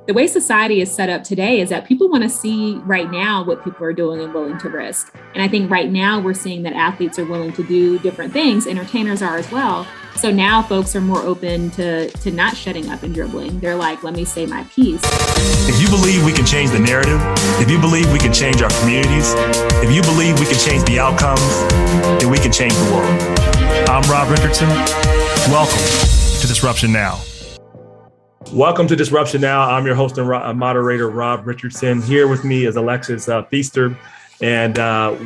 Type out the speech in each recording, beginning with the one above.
the way society is set up today is that people want to see right now what people are doing and willing to risk. And I think right now we're seeing that athletes are willing to do different things. Entertainers are as well. So now folks are more open to not shutting up and dribbling. They're like, let me say my piece. If you believe we can change the narrative, if you believe we can change our communities, if you believe we can change the outcomes, then we can change the world. I'm Rob Richardson. Welcome to Disruption Now. Welcome to Disruption Now. I'm your host and moderator, Rob Richardson. Here with me is Alexys Feaster, and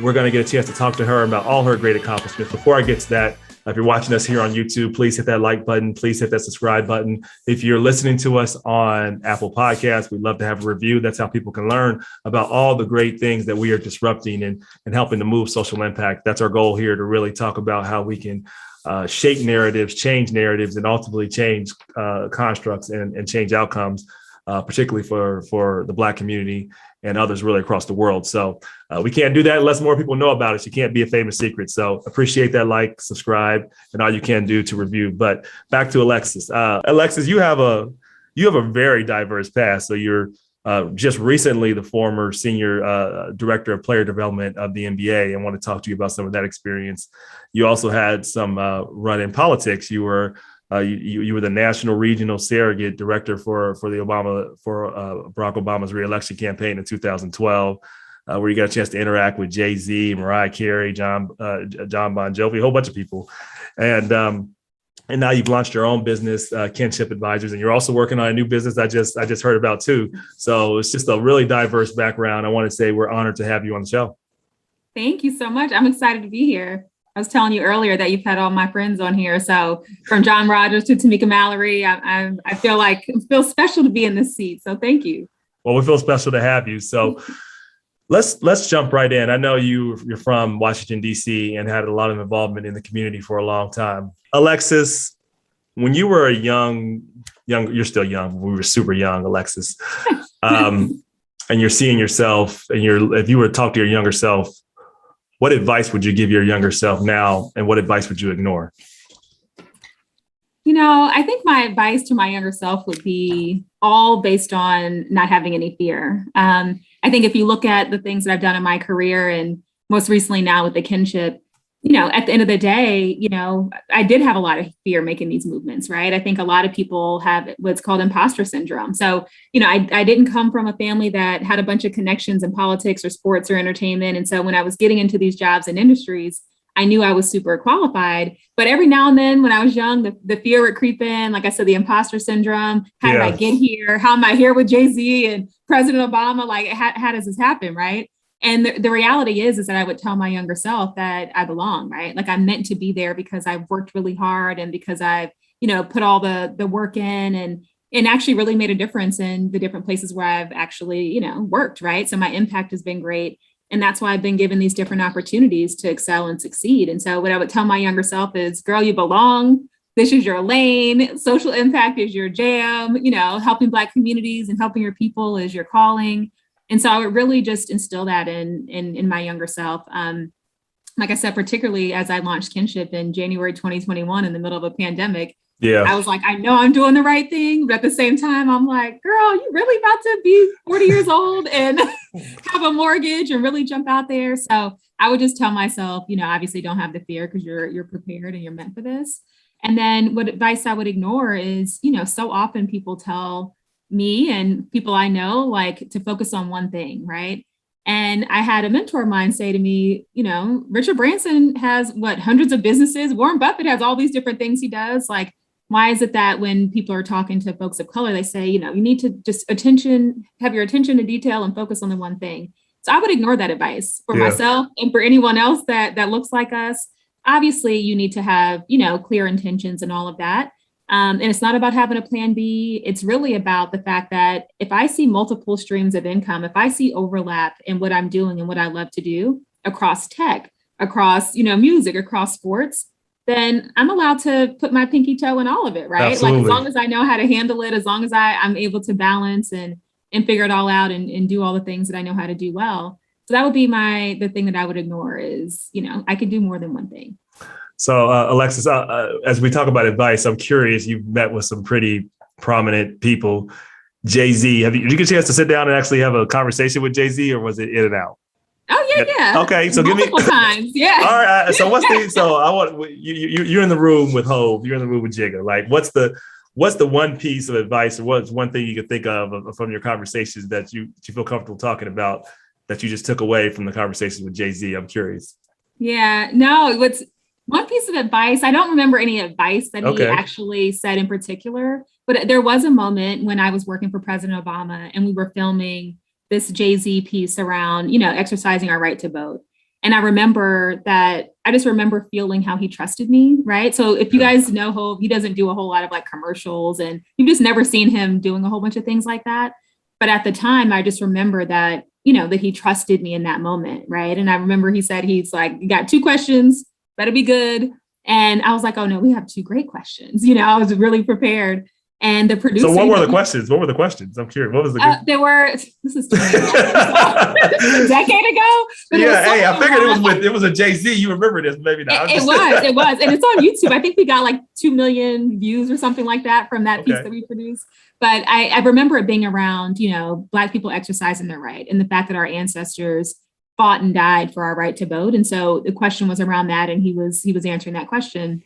we're going to get a chance to talk to her about all her great accomplishments. Before I get to that, if you're watching us here on YouTube, please hit that like button. Please hit that subscribe button. If you're listening to us on Apple Podcasts, we'd love to have a review. That's how people can learn about all the great things that we are disrupting and helping to move social impact. That's our goal here, to really talk about how we can shape narratives, change narratives, and ultimately change constructs and change outcomes, particularly for the Black community and others really across the world. So we can't do that unless more people know about it. You can't be a famous secret. So appreciate that like, subscribe, and all you can do to review. But back to Alexys. Alexys, you have a very diverse past. So you're just recently the former senior director of player development of the NBA, and want to talk to you about some of that experience. You also had some run in politics. You were you were the national regional surrogate director for Barack Obama's reelection campaign in 2012, where you got a chance to interact with Jay-Z, Mariah Carey, John Bon Jovi, a whole bunch of people, and now you've launched your own business, Kinship Advisors, and you're also working on a new business I just heard about too. So it's just a really diverse background. I want to say we're honored to have you on the show. Thank you so much. I'm excited to be here. I was telling you earlier that you've had all my friends on here. So from John Rogers to Tamika Mallory, I feel special to be in this seat. So thank you. Well, we feel special to have you. So let's jump right in. I know you're from Washington, D.C. and had a lot of involvement in the community for a long time. Alexys, when you were a young, you're still young. We were super young, Alexys, and you're seeing yourself, and if you were to talk to your younger self, what advice would you give your younger self now, and what advice would you ignore? I think my advice to my younger self would be all based on not having any fear. I think if you look at the things that I've done in my career, and most recently now with the Kinship, at the end of the day, I did have a lot of fear making these movements, right? I think a lot of people have what's called Imposter Syndrome. So, I didn't come from a family that had a bunch of connections in politics or sports or entertainment. And so when I was getting into these jobs and industries, I knew I was super qualified. But every now and then when I was young, the fear would creep in. Like I said, the Imposter Syndrome. How did I get here? How am I here with Jay-Z and President Obama? Like, how does this happen, right? And the reality is that I would tell my younger self that I belong, right? Like, I'm meant to be there because I've worked really hard and because I've, put all the work in and actually really made a difference in the different places where I've actually, worked, right? So my impact has been great. And that's why I've been given these different opportunities to excel and succeed. And so what I would tell my younger self is, girl, you belong. This is your lane. Social impact is your jam. Helping Black communities and helping your people is your calling. And so I would really just instill that in my younger self. Like I said, particularly as I launched Kinship in January 2021 in the middle of a pandemic, I was like, I know I'm doing the right thing. But at the same time, I'm like, girl, you really about to be 40 years old and have a mortgage and really jump out there. So I would just tell myself, obviously don't have the fear because you're prepared and you're meant for this. And then what advice I would ignore is, so often people tell me and people I know, like, to focus on one thing, right? And I had a mentor of mine say to me, Richard Branson has hundreds of businesses. Warren Buffett has all these different things he does. Like, why is it that when people are talking to folks of color, they say, you need to just have your attention to detail and focus on the one thing. So I would ignore that advice for myself and for anyone else that looks like us. Obviously, you need to have, clear intentions and all of that. And it's not about having a plan B. It's really about the fact that if I see multiple streams of income, if I see overlap in what I'm doing and what I love to do across tech, across, music, across sports, then I'm allowed to put my pinky toe in all of it, right? Absolutely. Like, as long as I know how to handle it, as long as I'm able to balance and figure it all out and do all the things that I know how to do well. So that would be the thing that I would ignore is, I could do more than one thing. So, Alexys, as we talk about advice, I'm curious, you've met with some pretty prominent people. Jay-Z. Did you get a chance to sit down and actually have a conversation with Jay-Z, or was it in and out? Oh yeah. Okay, so multiple times. Yeah. All right. So I want you're in the room with Hov. You're in the room with Jigga. Like, what's the one piece of advice, or what's one thing you could think of from your conversations that you feel comfortable talking about that you just took away from the conversations with Jay-Z? I'm curious. Yeah. No. What's one piece of advice? I don't remember any advice that he actually said in particular, but there was a moment when I was working for President Obama and we were filming this Jay-Z piece around, exercising our right to vote. And I just remember feeling how he trusted me, right? So if you guys know Hov, he doesn't do a whole lot of like commercials, and you've just never seen him doing a whole bunch of things like that. But at the time, I just remember that, that he trusted me in that moment, right? And I remember he said, he's like, you got 2 questions, better be good. And I was like, oh no, we have 2 great questions. I was really prepared. And the producer. So what were the questions? I'm curious. What was the? This is 20 years a decade ago. I figured it was a Jay-Z. You remember this? Maybe not. It was, and it's on YouTube. I think we got like 2 million views or something like that from that piece that we produced. But I remember it being around, Black people exercising their right, and the fact that our ancestors fought and died for our right to vote. And so the question was around that, and he was answering that question.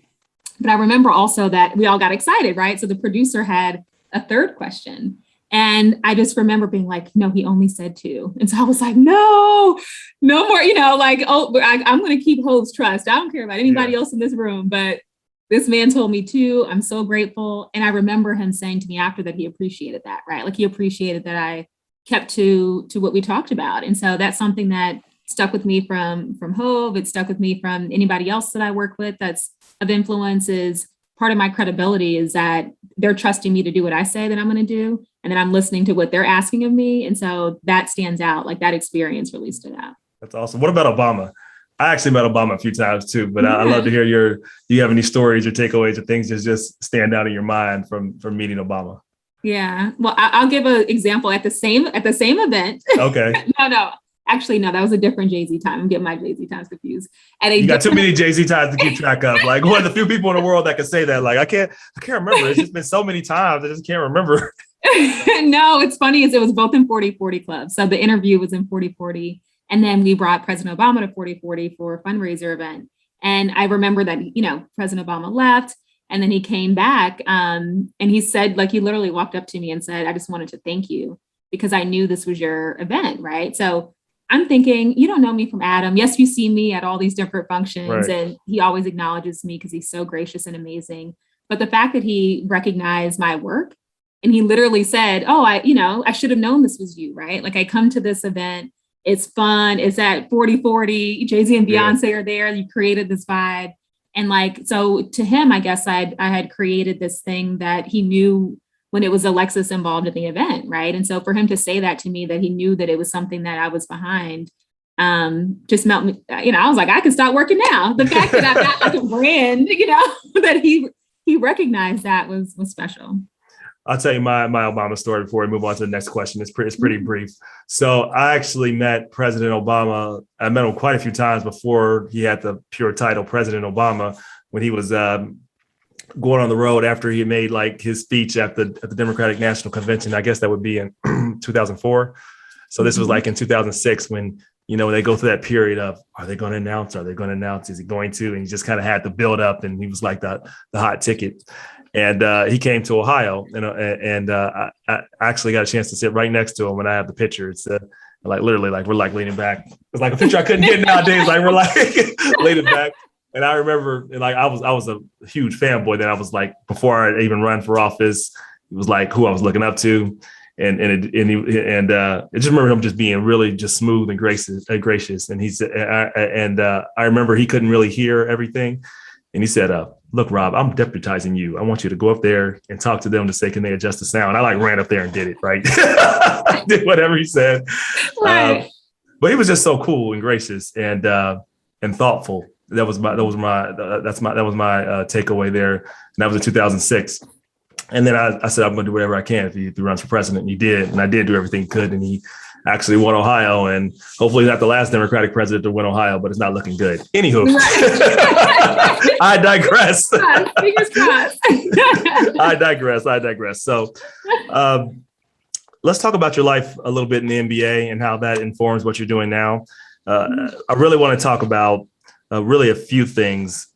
But I remember also that we all got excited, right? So the producer had a 3rd question. And I just remember being like, no, he only said 2. And so I was like, no more, I'm going to keep Hov's trust. I don't care about anybody else in this room, but this man told me 2. I'm so grateful. And I remember him saying to me after that, he appreciated that, right? Like he appreciated that I kept to what we talked about. And so that's something that stuck with me from Hov. It stuck with me from anybody else that I work with that's of influence. Is part of my credibility is that they're trusting me to do what I say that I'm going to do. And then I'm listening to what they're asking of me. And so that stands out. Like that experience really stood out. That's awesome. What about Obama? I actually met Obama a few times too, but I'd love to hear do you have any stories or takeaways or things that just stand out in your mind from meeting Obama? Yeah. Well, I'll give an example at the same event. Okay. No. Actually, no, that was a different Jay-Z time. I'm getting my Jay-Z times confused. You got too many Jay-Z times to keep track of. Like one of the few people in the world that can say that. Like I can't remember. It's just been so many times. I just can't remember. No, it's funny. It was both in 40/40 Club. So the interview was in 40/40. And then we brought President Obama to 40/40 for a fundraiser event. And I remember that, President Obama left and then he came back and he said, like, he literally walked up to me and said, I just wanted to thank you because I knew this was your event. Right. So I'm thinking, you don't know me from Adam. Yes, you see me at all these different functions, right. And he always acknowledges me because he's so gracious and amazing. But the fact that he recognized my work and he literally said, oh, I should have known this was you, right? Like I come to this event, it's fun. It's at 40/40. Jay-Z and Beyonce are there. You created this vibe. And like, so to him, I guess I had created this thing that he knew when it was Alexys involved in the event, right? And so for him to say that to me, that he knew that it was something that I was behind, just melt me, I was like, I can start working now. The fact that I've got like a brand, that he recognized that was special. I'll tell you my Obama story before we move on to the next question. It's pretty brief. So I actually met President Obama. I met him quite a few times before he had the pure title President Obama, when he was going on the road after he made like his speech at the Democratic National Convention. I guess that would be in 2004. So this was like in 2006 when, they go through that period of, are they going to announce? Are they going to announce? Is he going to? And he just kind of had to build up, and he was like the hot ticket. And he came to Ohio, and I actually got a chance to sit right next to him when I have the picture. It's like literally like we're like leaning back. It's like a picture I couldn't get nowadays. Like we're like leaning back. And I remember, like I was a huge fanboy. Then I was like, before I even run for office, it was like who I was looking up to, and I just remember him just being really just smooth and gracious. And he said, I remember he couldn't really hear everything, and he said, "Look, Rob, I'm deputizing you. I want you to go up there and talk to them to say, can they adjust the sound?" I like ran up there and did it, right? Did whatever he said. Right. But he was just so cool and gracious and thoughtful. That was my takeaway there. And that was in 2006. And then I said, I'm going to do whatever I can if he runs for president. And he did. And I did do everything he could. And he actually won Ohio. And hopefully not the last Democratic president to win Ohio, but it's not looking good. Anywho, I digress. Fingers crossed. I digress. So let's talk about your life a little bit in the NBA and how that informs what you're doing now. I really want to talk about really a few things.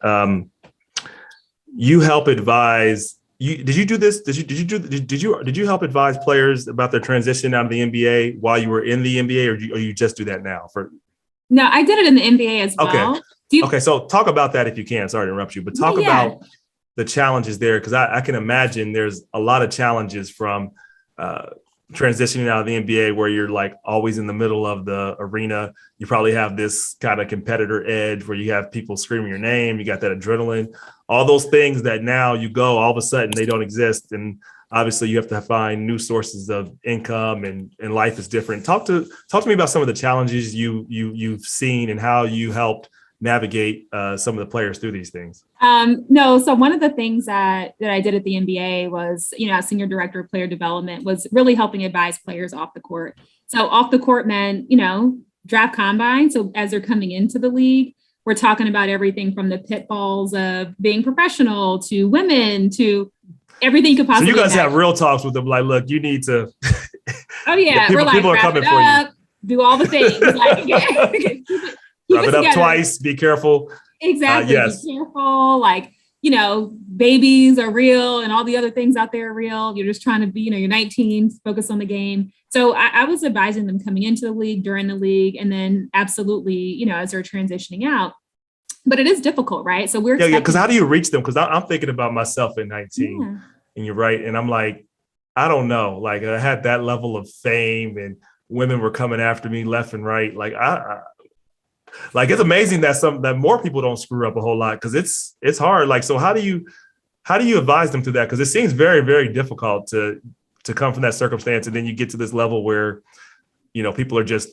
You help advise. Did you do this? Did you help advise players about their transition out of the NBA while you were in the NBA, or you just do that now? No, I did it in the NBA as well. Okay. So talk about that if you can. Sorry to interrupt you, but talk about the challenges there, because I can imagine there's a lot of challenges from transitioning out of the NBA where you're like always in the middle of the arena. You probably have this kind of competitor edge where you have people screaming your name. You got that adrenaline, all those things that now you go, all of a sudden they don't exist. And obviously you have to find new sources of income, and life is different. Talk to me about some of the challenges you've seen and how you helped navigate some of the players through these things. No. So one of the things that I did at the NBA was, as senior director of player development, was really helping advise players off the court. So off the court meant, draft combine. So as they're coming into the league, we're talking about everything from the pitfalls of being professional to women to everything you could possibly. So you guys imagine. have real talks with them, like, look, you need to. Oh yeah, people are coming for you. Do all the things. Wrap it up twice. Be careful. Exactly. Yes. Be careful. Babies are real and all the other things out there are real. You're just trying to be, you're 19, focus on the game. So I was advising them coming into the league, during the league, and then absolutely, as they're transitioning out. But it is difficult, right? So we're because how do you reach them? Because I'm thinking about myself at 19, and you're right. And I'm like, I don't know. Like I had that level of fame, and women were coming after me left and right. Like it's amazing that more people don't screw up a whole lot, because it's hard. Like, so how do you advise them to that? Because it seems very, very difficult to come from that circumstance, and then you get to this level where, people are just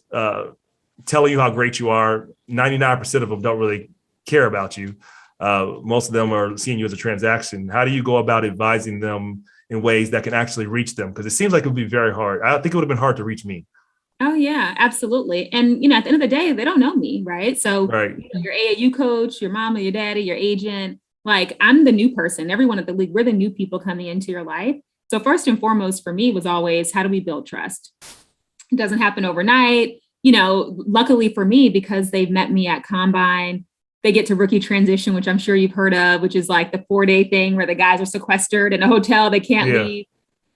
telling you how great you are. 99% of them don't really care about you. Most of them are seeing you as a transaction. How do you go about advising them in ways that can actually reach them? Because it seems like it would be very hard. I think it would have been hard to reach me. Oh yeah, absolutely. And, at the end of the day, they don't know me, right? So your AAU coach, your mama, your daddy, your agent, like I'm the new person. Everyone at the league, we're the new people coming into your life. So first and foremost for me was always, how do we build trust? It doesn't happen overnight. Luckily for me, because they've met me at Combine, they get to rookie transition, which I'm sure you've heard of, which is like the 4-day thing where the guys are sequestered in a hotel. They can't leave.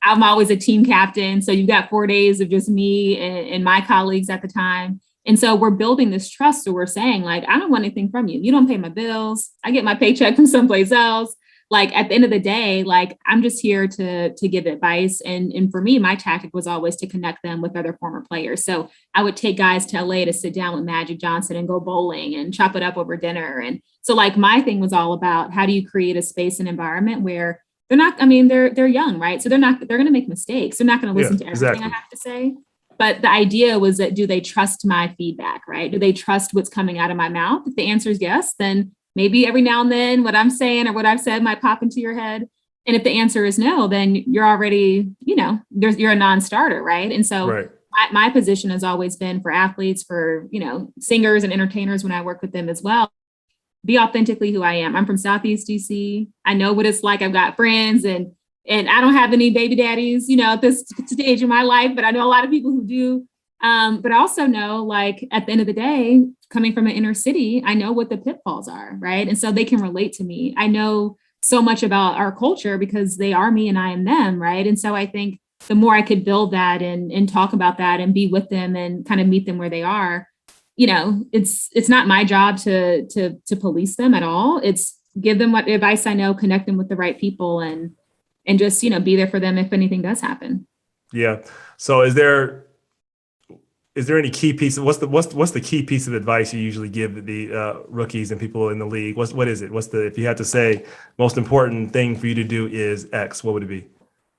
I'm always a team captain. So you've got 4 days of just me and my colleagues at the time. And so we're building this trust. So we're saying, like, I don't want anything from you. You don't pay my bills. I get my paycheck from someplace else. Like at the end of the day, like I'm just here to give advice. And for me, my tactic was always to connect them with other former players. So I would take guys to LA to sit down with Magic Johnson and go bowling and chop it up over dinner. And so like my thing was all about, how do you create a space and environment where they're young, right? So they're going to make mistakes. They're not going to listen to everything I have to say. But the idea was that, do they trust my feedback, right? Do they trust what's coming out of my mouth? If the answer is yes, then maybe every now and then what I'm saying or what I've said might pop into your head. And if the answer is no, then you're already, you're a non-starter, right? And so my position has always been for athletes, for, singers and entertainers when I work with them as well. Be authentically who I am. I'm from Southeast DC. I know what it's like. I've got friends and I don't have any baby daddies, at this stage in my life, but I know a lot of people who do. But I also know, like, at the end of the day, coming from an inner city, I know what the pitfalls are, right? And so they can relate to me. I know so much about our culture because they are me and I am them, right? And so I think the more I could build that and talk about that and be with them and kind of meet them where they are, it's not my job to police them at all. It's give them what advice I know, connect them with the right people, and just, be there for them if anything does happen. Yeah. So is there any key piece? What's the key piece of advice you usually give the rookies and people in the league? What is it? If you had to say most important thing for you to do is X, what would it be?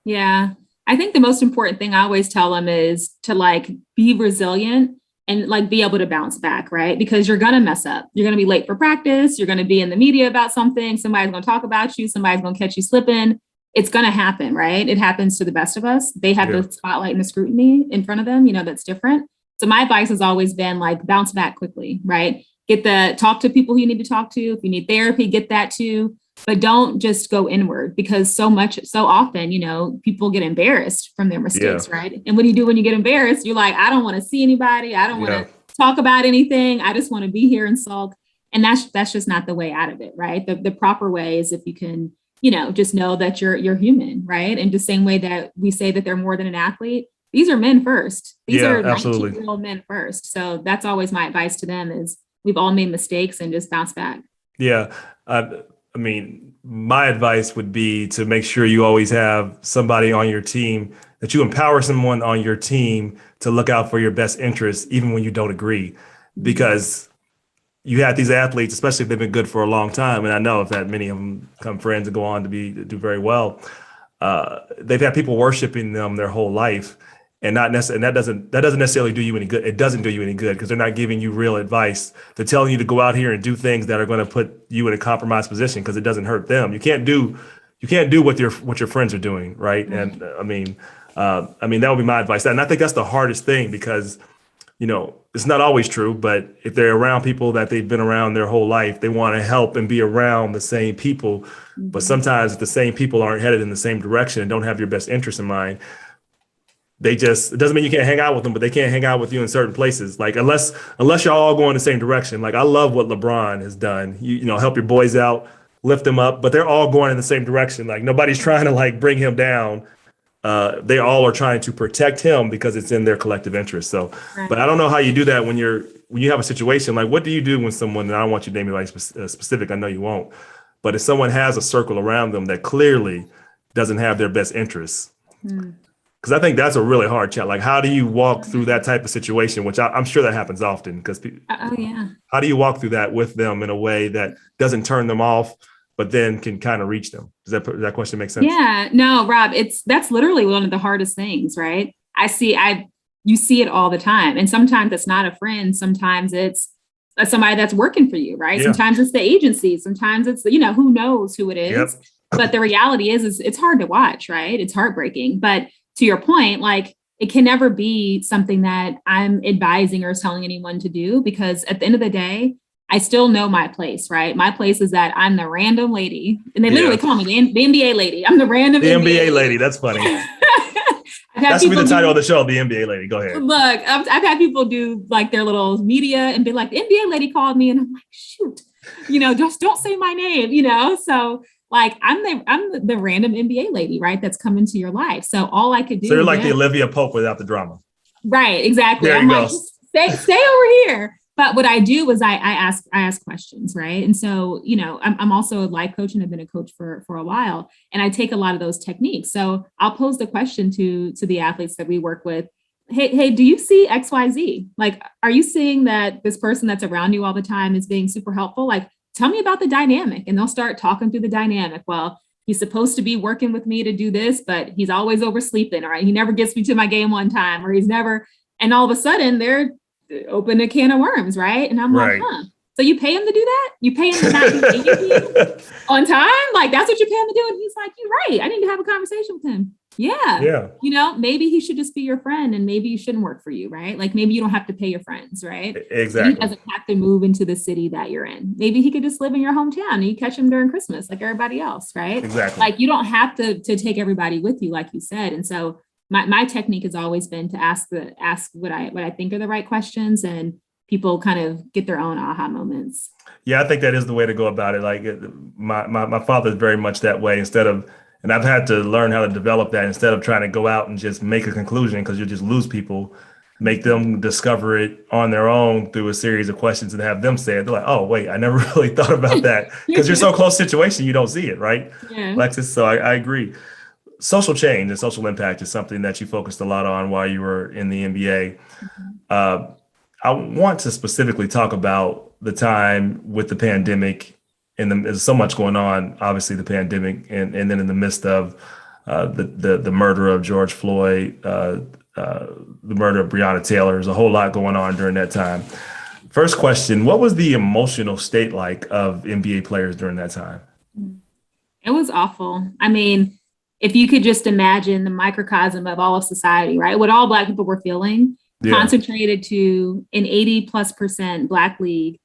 Yeah, I think the most important thing I always tell them is to like be resilient and like be able to bounce back, right? Because you're going to mess up. You're going to be late for practice. You're going to be in the media about something. Somebody's going to talk about you. Somebody's going to catch you slipping. It's going to happen, right? It happens to the best of us. They have the spotlight and the scrutiny in front of them, that's different. So my advice has always been like, bounce back quickly, right? Talk to people who you need to talk to. If you need therapy, get that too. but don't just go inward, because so often, people get embarrassed from their mistakes, right? And what do you do when you get embarrassed? You're like, I don't want to see anybody. I don't want to talk about anything. I just want to be here and sulk. And that's just not the way out of it, right? The proper way is if you can, just know that you're human, right? And the same way that we say that they're more than an athlete, these are men first. These are 19-year-old men first. So that's always my advice to them is we've all made mistakes and just bounce back. Yeah. I mean, my advice would be to make sure you always have somebody on your team, that you empower someone on your team to look out for your best interests, even when you don't agree, because you have these athletes, especially if they've been good for a long time. And I know that many of them become friends and go on to do very well. They've had people worshiping them their whole life. And that doesn't necessarily do you any good. It doesn't do you any good because they're not giving you real advice. They're telling you to go out here and do things that are going to put you in a compromised position because it doesn't hurt them. You can't do what your friends are doing, right? And I mean that would be my advice. And I think that's the hardest thing because, it's not always true. But if they're around people that they've been around their whole life, they want to help and be around the same people. But sometimes if the same people aren't headed in the same direction and don't have your best interest in mind, it doesn't mean you can't hang out with them, but they can't hang out with you in certain places. Like unless y'all all go in the same direction. Like I love what LeBron has done. You help your boys out, lift them up, but they're all going in the same direction. Like nobody's trying to like bring him down. They all are trying to protect him because it's in their collective interest. So, but I don't know how you do that when you have a situation. Like what do you do when someone, and I don't want you to name anybody specific, I know you won't, but if someone has a circle around them that clearly doesn't have their best interests, because I think that's a really hard chat. Like, how do you walk through that type of situation, which I'm sure that happens often because how do you walk through that with them in a way that doesn't turn them off, but then can kind of reach them? Does that question make sense? Yeah, no, Rob, that's literally one of the hardest things, right? You see it all the time. And sometimes it's not a friend. Sometimes it's somebody that's working for you, right? Yeah. Sometimes it's the agency. Sometimes it's, who knows who it is. Yep. But the reality is it's hard to watch, right? It's heartbreaking. But to your point, like it can never be something that I'm advising or telling anyone to do, because at the end of the day, I still know my place, right? My place is that I'm the random lady, and they literally call me the NBA lady. I'm the random NBA lady. That's funny. That's be the title of the show, the NBA lady. Go ahead. Look, I've had people do like their little media and be like, the NBA lady called me, and I'm like, shoot, just don't say my name, So like I'm the random NBA lady, right? That's come into your life. So all I could do. So you're like the Olivia Pope without the drama. Right. Exactly. There I'm you like, go. stay over here. But what I do is I ask questions, right? And so, I'm also a life coach and I've been a coach for a while, and I take a lot of those techniques. So I'll pose the question to the athletes that we work with. Hey, do you see XYZ? Like, are you seeing that this person that's around you all the time is being super helpful? Like, tell me about the dynamic. And they'll start talking through the dynamic. Well, he's supposed to be working with me to do this, but he's always oversleeping, right? He never gets me to my game on time, or he's never, and all of a sudden they're open a can of worms, right? And I'm like, so you pay him to do that? You pay him to not be on time? Like, that's what you pay him to do? And he's like, you're right. I need to have a conversation with him. Yeah. Maybe he should just be your friend, and maybe he shouldn't work for you, right? Like maybe you don't have to pay your friends, right? Exactly. He doesn't have to move into the city that you're in. Maybe he could just live in your hometown and you catch him during Christmas like everybody else, right? Exactly. Like you don't have to take everybody with you, like you said. And so my technique has always been to ask what I think are the right questions, and people kind of get their own aha moments. Yeah, I think that is the way to go about it. Like my father is very much that way. And I've had to learn how to develop that instead of trying to go out and just make a conclusion, because you'll just lose people. Make them discover it on their own through a series of questions and have them say it. They're like, oh, wait, I never really thought about that, because you're so close situation, you don't see it, right? Yeah. Alexys, so I agree. Social change and social impact is something that you focused a lot on while you were in the NBA. Mm-hmm. I want to specifically talk about the time with the pandemic, and there's so much going on, obviously the pandemic, and then in the midst of the murder of George Floyd, the murder of Breonna Taylor. There's a whole lot going on during that time. First question, what was the emotional state like of NBA players during that time? It was awful. I mean, if you could just imagine the microcosm of all of society, right? What all Black people were feeling, concentrated to an 80+% Black league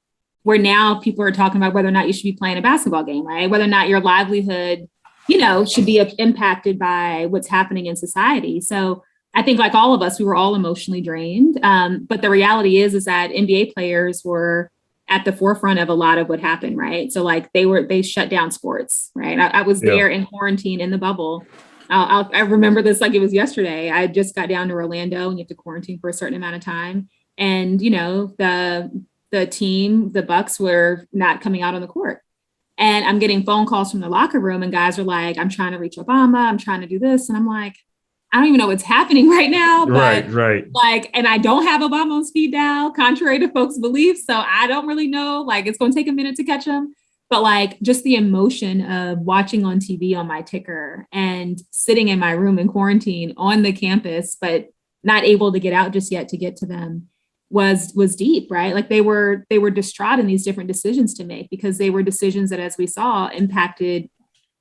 where now people are talking about whether or not you should be playing a basketball game, right? Whether or not your livelihood, should be impacted by what's happening in society. So I think like all of us, we were all emotionally drained. But the reality is that NBA players were at the forefront of a lot of what happened, right? So like they shut down sports, right? I was there in quarantine in the bubble. I remember this like it was yesterday. I just got down to Orlando and you have to quarantine for a certain amount of time. And, the team, the Bucks were not coming out on the court. And I'm getting phone calls from the locker room and guys are like, I'm trying to reach Obama. I'm trying to do this. And I'm like, I don't even know what's happening right now. But right. Like, and I don't have Obama on speed dial, contrary to folks' beliefs. So I don't really know, like, it's going to take a minute to catch him. But like just the emotion of watching on TV on my ticker and sitting in my room in quarantine on the campus, but not able to get out just yet to get to them was deep, right? Like they were distraught in these different decisions to make because they were decisions that, as we saw, impacted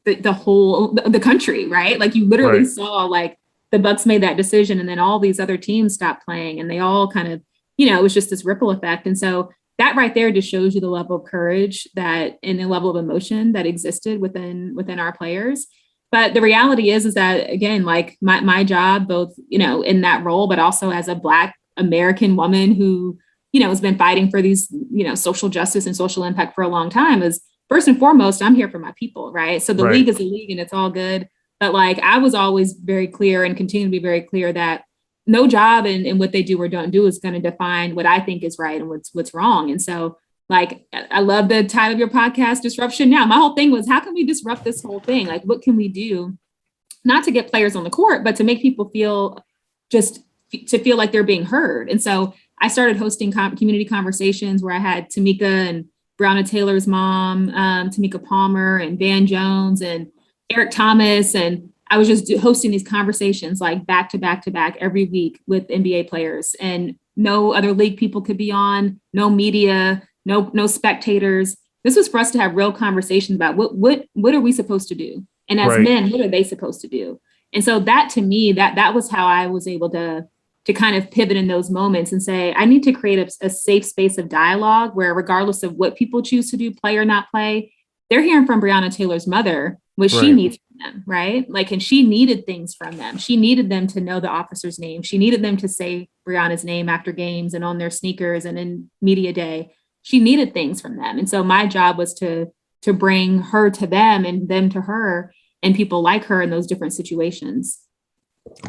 the whole the country, right? Like you literally saw like the Bucks made that decision and then all these other teams stopped playing and they all kind of, it was just this ripple effect. And so that right there just shows you the level of courage that and the level of emotion that existed within our players. But the reality is that, again, like my job, both, in that role, but also as a Black American woman who, has been fighting for these, social justice and social impact for a long time is first and foremost, I'm here for my people, right? So the league is a league and it's all good. But like, I was always very clear and continue to be very clear that no job in what they do or don't do is going to define what I think is right and what's wrong. And so like, I love the title of your podcast, Disruption Now. My whole thing was, how can we disrupt this whole thing? Like, what can we do not to get players on the court, but to make people feel like they're being heard. And so I started hosting community conversations where I had Tamika and Breonna Taylor's mom, Tamika Palmer and Van Jones and Eric Thomas. And I was just hosting these conversations like back to back to back every week with NBA players, and no other league people could be on, no media, no spectators. This was for us to have real conversations about what are we supposed to do? And as men, what are they supposed to do? And so that to me, that was how I was able to kind of pivot in those moments and say, I need to create a safe space of dialogue where regardless of what people choose to do, play or not play, they're hearing from Breonna Taylor's mother what she needs from them, right? Like, and she needed things from them. She needed them to know the officer's name. She needed them to say Breonna's name after games and on their sneakers and in media day. She needed things from them. And so my job was to bring her to them and them to her and people like her in those different situations.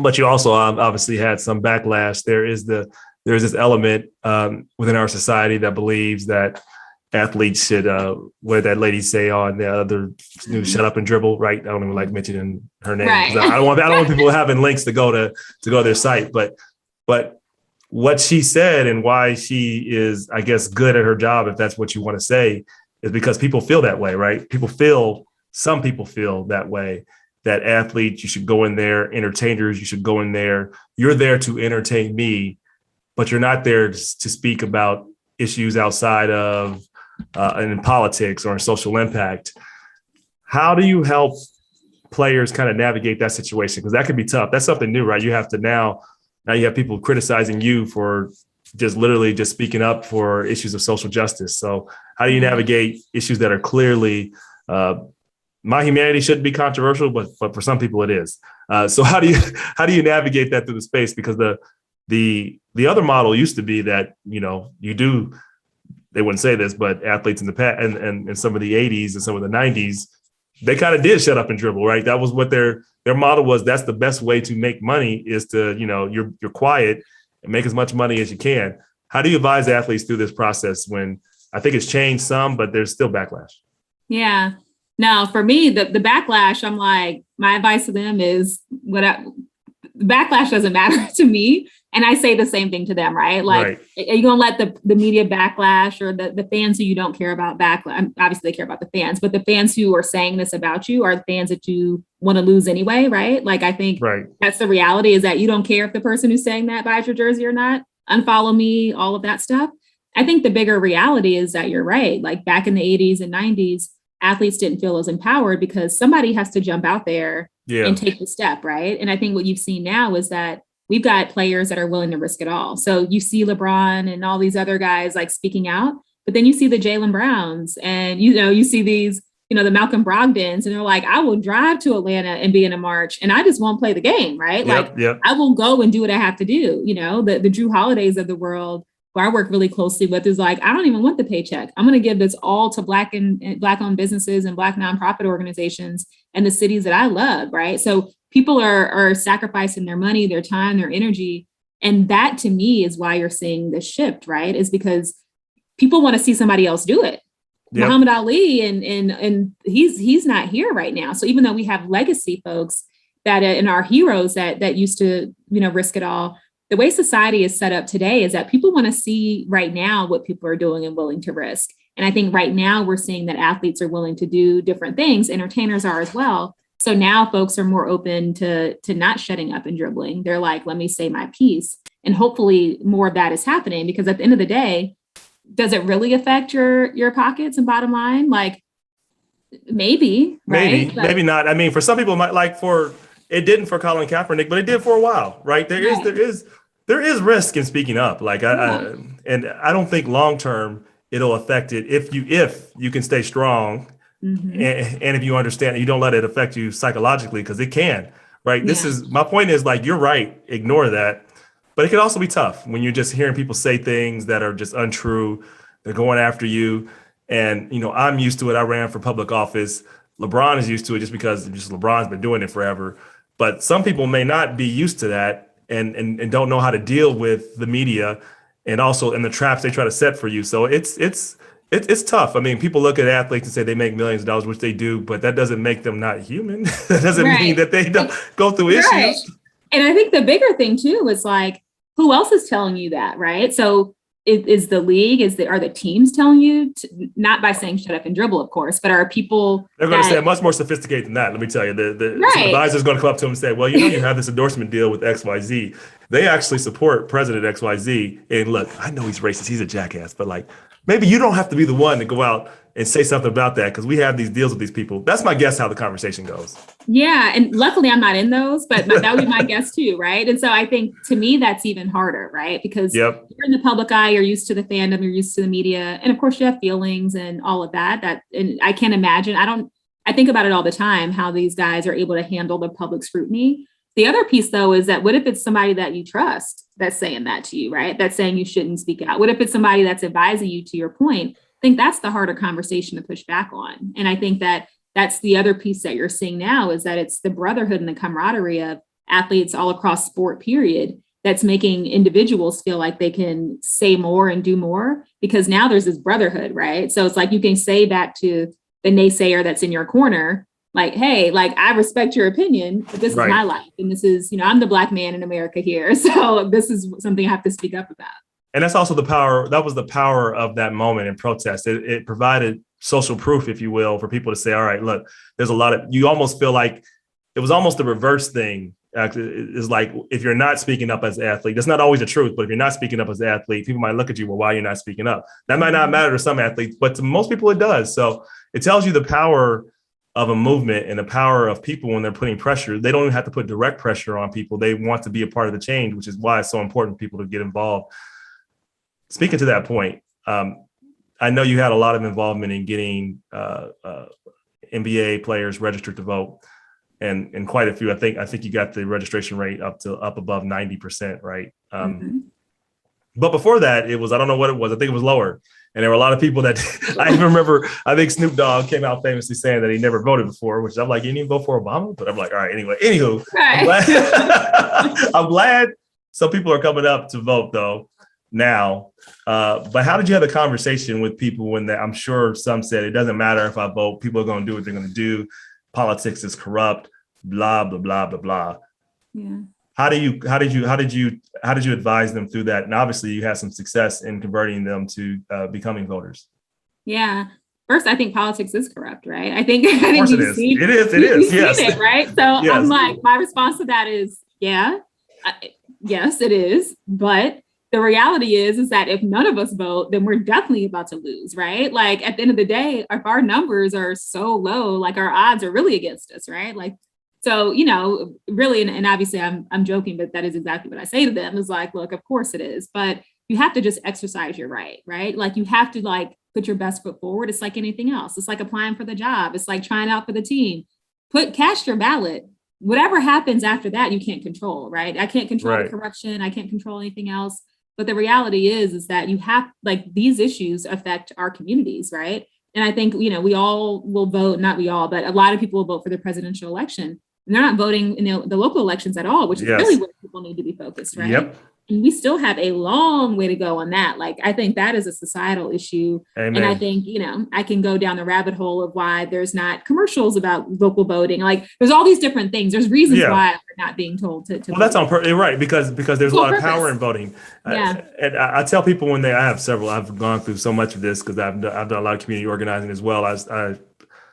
But you also obviously had some backlash. There's this element within our society that believes that athletes should, what did that lady say on the other news, shut up and dribble, right? I don't even like mentioning her name. Right. I don't want people having links to go to their site, but what she said and why she is, I guess, good at her job, if that's what you want to say, is because people feel that way, right? Some people feel that way, that athletes, you should go in there, entertainers, you should go in there. You're there to entertain me, but you're not there to speak about issues outside of in politics or in social impact. How do you help players kind of navigate that situation? Because that can be tough. That's something new, right? You have to now you have people criticizing you for just literally just speaking up for issues of social justice. So how do you navigate issues that are clearly my humanity shouldn't be controversial, but for some people it is. So how do you navigate that through the space? Because the other model used to be that, they wouldn't say this, but athletes in the past and some of the 80s and some of the 90s, they kind of did shut up and dribble, right? That was what their model was. That's the best way to make money, is to, you're quiet and make as much money as you can. How do you advise athletes through this process when I think it's changed some, but there's still backlash? Yeah. No, for me, the backlash, I'm like, my advice to them is backlash doesn't matter to me. And I say the same thing to them, right? Like, Are you going to let the media backlash or the fans who you don't care about backlash? Obviously, they care about the fans, but the fans who are saying this about you are the fans that you want to lose anyway, right? Like, I think that's the reality, is that you don't care if the person who's saying that buys your jersey or not. Unfollow me, all of that stuff. I think the bigger reality is that you're right. Like, back in the 80s and 90s, athletes didn't feel as empowered because somebody has to jump out there and take the step, right? And I think what you've seen now is that we've got players that are willing to risk it all. So you see LeBron and all these other guys like speaking out, But then you see the Jaylen Browns and, you see these, the Malcolm Brogdons, and they're like, I will drive to Atlanta and be in a march and I just won't play the game, right? Yep. I will go and do what I have to do. The Jrue Holidays of the world, who I work really closely with, is like, I don't even want the paycheck. I'm going to give this all to Black-owned businesses and Black nonprofit organizations and the cities that I love, right? So people are sacrificing their money, their time, their energy. And that to me is why you're seeing this shift, right? Is because people want to see somebody else do it. Yep. Muhammad Ali and he's not here right now. So even though we have legacy folks that and our heroes that used to risk it all, the way society is set up today is that people want to see right now what people are doing and willing to risk. And I think right now we're seeing that athletes are willing to do different things. Entertainers are as well. So now folks are more open to not shutting up and dribbling. They're like, let me say my piece. And hopefully more of that is happening, because at the end of the day, does it really affect your pockets and bottom line? Like maybe, right? Maybe not. I mean, for some people, it didn't for Colin Kaepernick, but it did for a while, right? There is risk in speaking up. Like and I don't think long term it'll affect it if you can stay strong, and if you understand and you don't let it affect you psychologically, because it can, right? This is my point is, like, you're right. Ignore that. But it can also be tough when you're just hearing people say things that are just untrue. They're going after you. And, I'm used to it. I ran for public office. LeBron is used to it just because LeBron's been doing it forever. But some people may not be used to that and don't know how to deal with the media and also in the traps they try to set for you. So it's tough. I mean, people look at athletes and say they make millions of dollars, which they do, but that doesn't make them not human. That doesn't mean that they don't go through issues. And I think the bigger thing too is, like, who else is telling you that, right? So is the league, are the teams telling you not by saying shut up and dribble, of course, but are people— They're going to say much more sophisticated than that. Let me tell you, the advisor is going to come up to them and say, well, you have this endorsement deal with XYZ. They actually support President XYZ. And look, I know he's racist. He's a jackass, but like, maybe you don't have to be the one to go out and say something about that, because we have these deals with these people. That's my guess how the conversation goes. Yeah. And luckily I'm not in those, but that would be my guess too. Right. And so I think to me, that's even harder, right? Because you're in the public eye, you're used to the fandom, you're used to the media. And of course you have feelings and all of that, and I can't imagine. I think about it all the time, how these guys are able to handle the public scrutiny. The other piece though, is that what if it's somebody that you trust that's saying that to you, right? That's saying you shouldn't speak out. What if it's somebody that's advising you, to your point? I think that's the harder conversation to push back on. And I think that's the other piece that you're seeing now, is that it's the brotherhood and the camaraderie of athletes all across sport, period, that's making individuals feel like they can say more and do more, because now there's this brotherhood, right? So it's like you can say back to the naysayer that's in your corner, like, hey, like, I respect your opinion, but this is my life. And this is, I'm the Black man in America here. So this is something I have to speak up about. And that's also the power. That was the power of that moment in protest. It provided social proof, if you will, for people to say, all right, look, there's a lot of, you almost feel like it was almost a reverse thing. It's like, if you're not speaking up as an athlete, that's not always the truth, but if you're not speaking up as an athlete, people might look at you, well, why are you not speaking up? That might not matter to some athletes, but to most people it does. So it tells you the power of a movement and the power of people when they're putting pressure. They don't even have to put direct pressure on people. They want to be a part of the change, which is why it's so important for people to get involved. Speaking to that point, I know you had a lot of involvement in getting NBA players registered to vote, and quite a few. I think you got the registration rate up above 90%, right? But before that, it was, I don't know what it was. I think it was lower, and there were a lot of people that I even remember. I think Snoop Dogg came out famously saying that he never voted before, which I'm like, you didn't vote for Obama, but I'm like, all right, anyway. Anywho, I'm glad some people are coming up to vote though. Now, but how did you have a conversation with people when I'm sure some said it doesn't matter if I vote, people are going to do what they're going to do, politics is corrupt, blah blah blah blah blah. Yeah. How did you advise them through that? And obviously you had some success in converting them to becoming voters. Yeah. First, I think politics is corrupt, right? I think it is. It is. Yes. It, right. So yes. I'm like, my response to that is, yes, it is, but the reality is that if none of us vote, then we're definitely about to lose, right? Like, at the end of the day, if our numbers are so low, like, our odds are really against us, right? Like, so, really, and obviously I'm joking, but that is exactly what I say to them, is like, look, of course it is. But you have to just exercise your right? Like you have to like put your best foot forward. It's like anything else. It's like applying for the job. It's like trying out for the team. Cast your ballot. Whatever happens after that, you can't control, right? I can't control the corruption. I can't control anything else. But the reality is that you have, like, these issues affect our communities, right? And I think, we all will vote, not we all, but a lot of people will vote for the presidential election. And they're not voting in the local elections at all, which is really where people need to be focused, right? Yep. And we still have a long way to go on that. Like, I think that is a societal issue. Amen. And I think, I can go down the rabbit hole of why there's not commercials about local voting. Like, there's all these different things. There's reasons why we're not being told to well, that's on purpose, right? Because there's a lot of power in voting. Yeah. And I tell people when I've gone through so much of this because I've done a lot of community organizing as well. I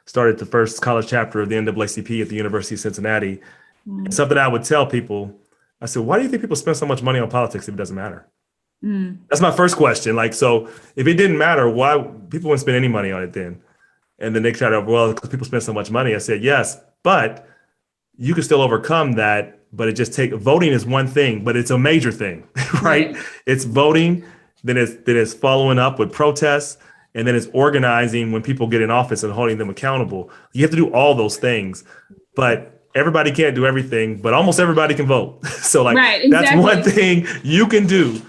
started the first college chapter of the NAACP at the University of Cincinnati. And something I would tell people, I said, why do you think people spend so much money on politics if it doesn't matter? That's my first question. Like, so if it didn't matter, why people wouldn't spend any money on it then? And then they try to, well, because people spend so much money. I said, yes, but you can still overcome that. But voting is one thing, but it's a major thing, right? It's voting, then it's following up with protests, and then it's organizing when people get in office and holding them accountable. You have to do all those things, but everybody can't do everything, but almost everybody can vote. So that's one thing you can do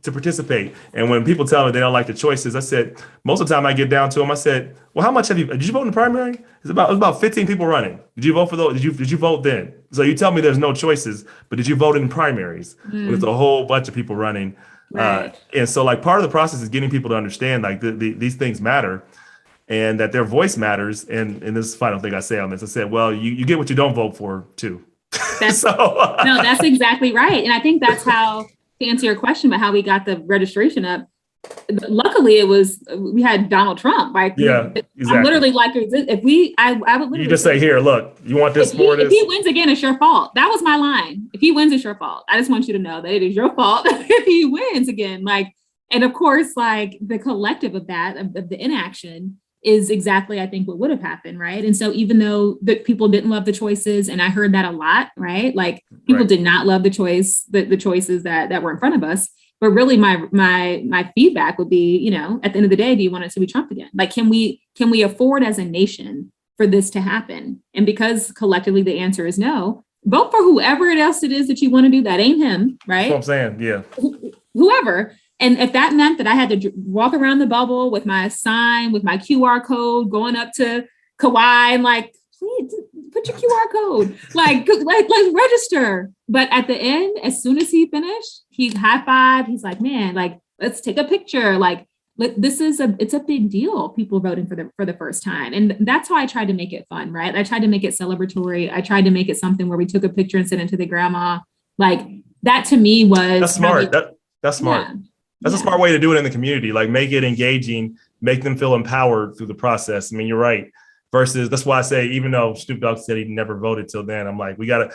to participate. And when people tell me they don't like the choices, I said, most of the time I get down to them, I said, well, how much did you vote in the primary? It was about 15 people running. Did you vote for those? Did you vote then? So you tell me there's no choices, but did you vote in primaries? There's a whole bunch of people running. And so like part of the process is getting people to understand like these things matter. And that their voice matters. And this is the final thing I say on this. I said, well, you get what you don't vote for too. No, that's exactly right. And I think that's how, to answer your question about how we got the registration up, luckily we had Donald Trump. Like, exactly. I'm literally like, I would literally. You just say, here, look, you want this more? If he wins again, it's your fault. That was my line. If he wins, it's your fault. I just want you to know that it is your fault if he wins again. Like, and of course, like the collective of that, of the inaction, is exactly, I think, what would have happened, right? And so even though the people didn't love the choices, and I heard that a lot, right? Like people did not love the choices that were in front of us. But really my feedback would be, at the end of the day, do you want it to be Trump again? Like, can we afford as a nation for this to happen? And because collectively the answer is no, vote for whoever else it is that you want to do. That ain't him, right? That's what I'm saying, yeah. Whoever. And if that meant that I had to walk around the bubble with my sign, with my QR code, going up to Kauai and like, please put your QR code, like register. But at the end, as soon as he finished, he high-fived. He's like, man, like, let's take a picture. Like, it's a big deal. People voting for the first time. And that's how I tried to make it fun, right? I tried to make it celebratory. I tried to make it something where we took a picture and sent it to the grandma. Like that to me was. That's smart. That's smart. Yeah. That's a smart way to do it in the community, like make it engaging, make them feel empowered through the process. I mean, you're right. Versus that's why I say, even though Snoop Dogg said he never voted till then, I'm like, we gotta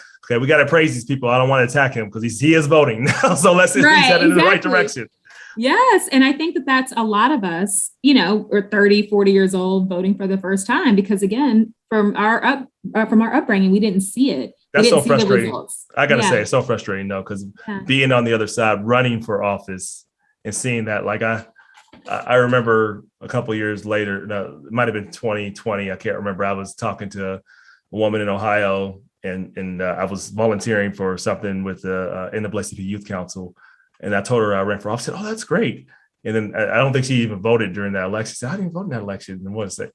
praise these people. I don't want to attack him because he is voting now. So let's he's headed in the right direction. Yes. And I think that that's a lot of us, are 30, 40 years old voting for the first time, because again, from our upbringing, we didn't see it. That's so frustrating. I got to say, it's so frustrating though, because being on the other side, running for office, and seeing that, like I remember a couple of years later, no, it might've been 2020. I can't remember. I was talking to a woman in Ohio and I was volunteering for something with the NAACP Youth Council. And I told her I ran for office. I said, oh, that's great. And then I don't think she even voted during that election. She said, I didn't vote in that election. And what to say?